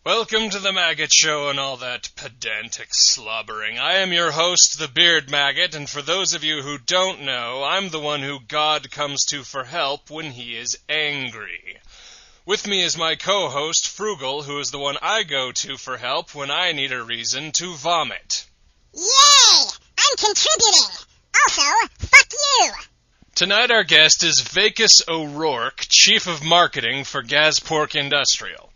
Welcome to the Maggott Show and all that pedantic slobbering. I am your host, the Beard Maggot, and for those of you who don't know, I'm the one who God comes to for help when he is angry. With me is my co-host, Frugal, who is the one I go to for help when I need a reason to vomit. Yay! I'm contributing! Also, fuck you! Tonight our guest is Vacus O'Rourke, Chief of Marketing for Gaspork Industrial.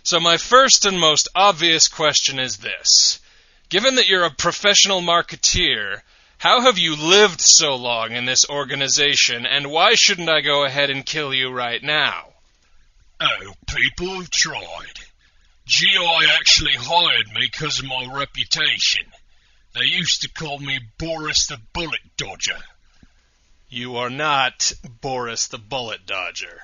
So my first and most obvious question is this. Given that you're a professional marketeer, how have you lived so long in this organization, and why shouldn't I go ahead and kill you right now? Oh, people have tried. GI actually hired me because of my reputation. They used to call me Boris the Bullet Dodger. You are not Boris the Bullet Dodger.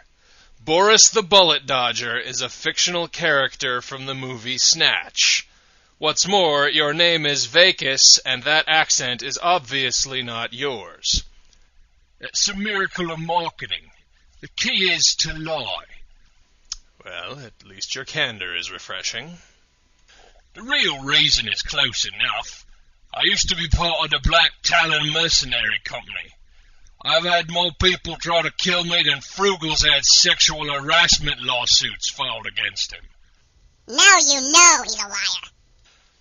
Boris the Bullet Dodger is a fictional character from the movie Snatch. What's more, your name is Vacus, and that accent is obviously not yours. It's a miracle of marketing. The key is to lie. Well, at least your candor is refreshing. The real reason is close enough. I used to be part of the Black Talon Mercenary Company. I've had more people try to kill me than Frugal's had sexual harassment lawsuits filed against him. Now you know he's a liar.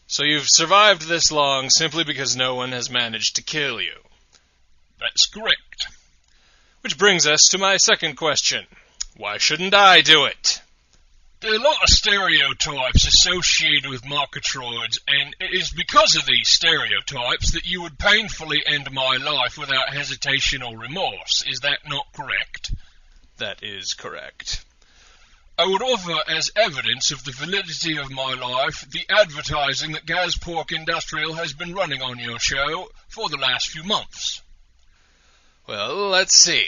So you've survived this long simply because no one has managed to kill you. That's correct. Which brings us to my second question. Why shouldn't I do it? There are a lot of stereotypes associated with marketroids, and it is because of these stereotypes that you would painfully end my life without hesitation or remorse. Is that not correct? That is correct. I would offer as evidence of the validity of my life the advertising that Gaspork Industrial has been running on your show for the last few months. Well, let's see.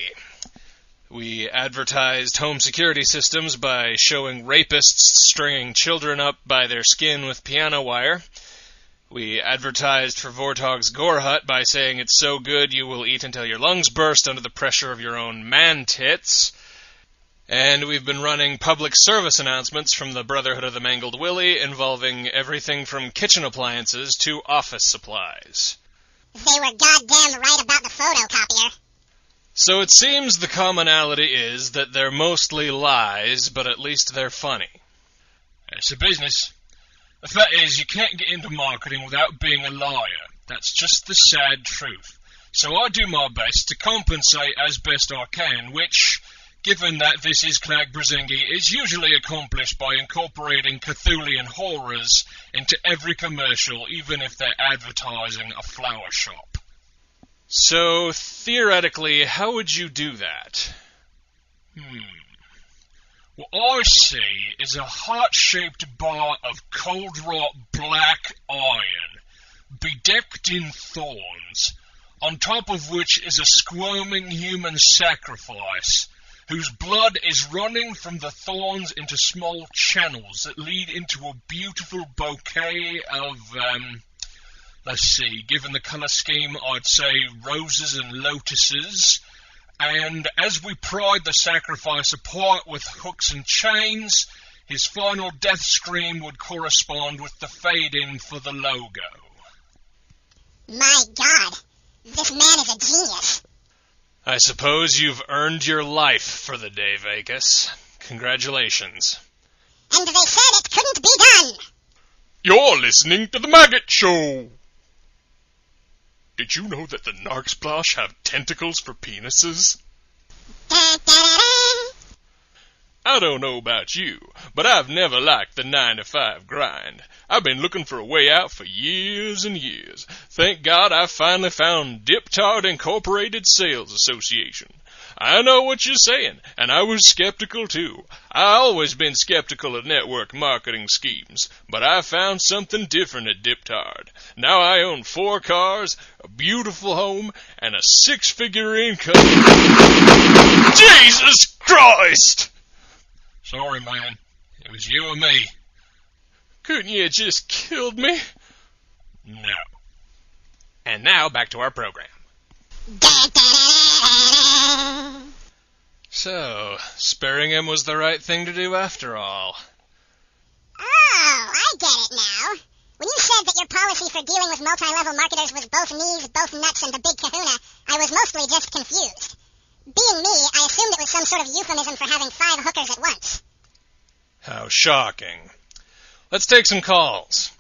We advertised home security systems by showing rapists stringing children up by their skin with piano wire. We advertised for Vortog's Gore Hut by saying it's so good you will eat until your lungs burst under the pressure of your own man-tits. And we've been running public service announcements from the Brotherhood of the Mangled Willy involving everything from kitchen appliances to office supplies. They were goddamn right about the photocopier. So it seems the commonality is that they're mostly lies, but at least they're funny. It's a business. The fact is, you can't get into marketing without being a liar. That's just the sad truth. So I do my best to compensate as best I can, which, given that this is Clag Brazingi, is usually accomplished by incorporating Cthulian horrors into every commercial, even if they're advertising a flower shop. So, theoretically, how would you do that? What I see is a heart-shaped bar of cold-wrought black iron, bedecked in thorns, on top of which is a squirming human sacrifice, whose blood is running from the thorns into small channels that lead into a beautiful bouquet of, let's see, given the colour scheme, I'd say roses and lotuses. And as we pried the sacrifice apart with hooks and chains, his final death scream would correspond with the fade-in for the logo. My God, this man is a genius. I suppose you've earned your life for the day, Vacus. Congratulations. And they said it couldn't be done. You're listening to the Maggott Show! Did you know that the Narksplosh have tentacles for penises? Da, da, da, da. I don't know about you, but I've never liked the 9-to-5 grind. I've been looking for a way out for years and years. Thank God I finally found Diptard Incorporated Sales Association. I know what you're saying, and I was skeptical too. I always been skeptical of network marketing schemes, but I found something different at Diptard. Now I own 4 cars, a beautiful home, and a 6-figure income. Jesus Christ! Sorry, man. It was you or me. Couldn't you have just killed me? No. And now back to our program. Da, da, da, da. So, sparing him was the right thing to do after all. Oh, for dealing with multi-level marketers was both knees, both nuts, and the big kahuna, I was mostly just confused. Being me, I assumed it was some sort of euphemism for having 5 hookers at once. How shocking. Let's take some calls.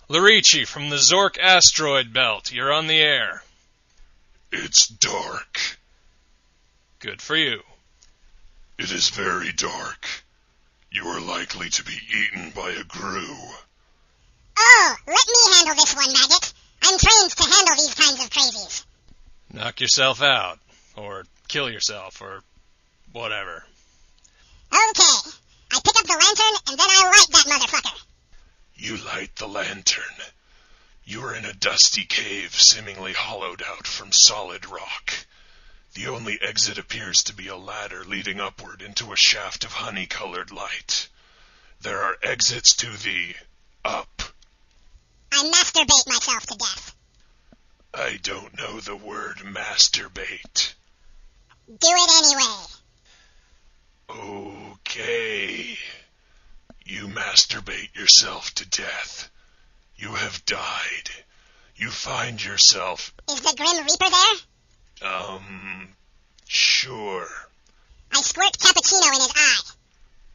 Larici from the Zork asteroid belt, you're on the air. It's dark. Good for you. It is very dark. You are likely to be eaten by a grue. Oh, let me handle this one, Maggot. I'm trained to handle these kinds of crazies. Knock yourself out, or kill yourself, or whatever. Okay. I pick up the lantern, and then I light that motherfucker. You light the lantern. You are in a dusty cave seemingly hollowed out from solid rock. The only exit appears to be a ladder leading upward into a shaft of honey-colored light. There are exits to the up. I masturbate myself to death. I don't know the word masturbate. Do it anyway. Okay. You masturbate yourself to death. You have died. You find yourself... Is the Grim Reaper there? Sure. I squirt cappuccino in his eye.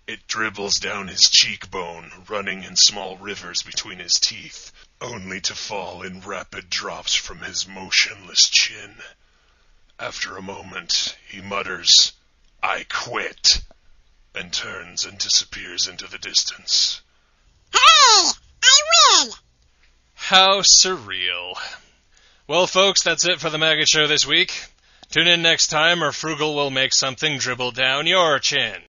It dribbles down his cheekbone, running in small rivers between his teeth, only to fall in rapid drops from his motionless chin. After a moment, he mutters, "I quit," and turns and disappears into the distance. Hooray! I win! How surreal. Well, folks, that's it for the Maggott Show this week. Tune in next time, or Frugal will make something dribble down your chin.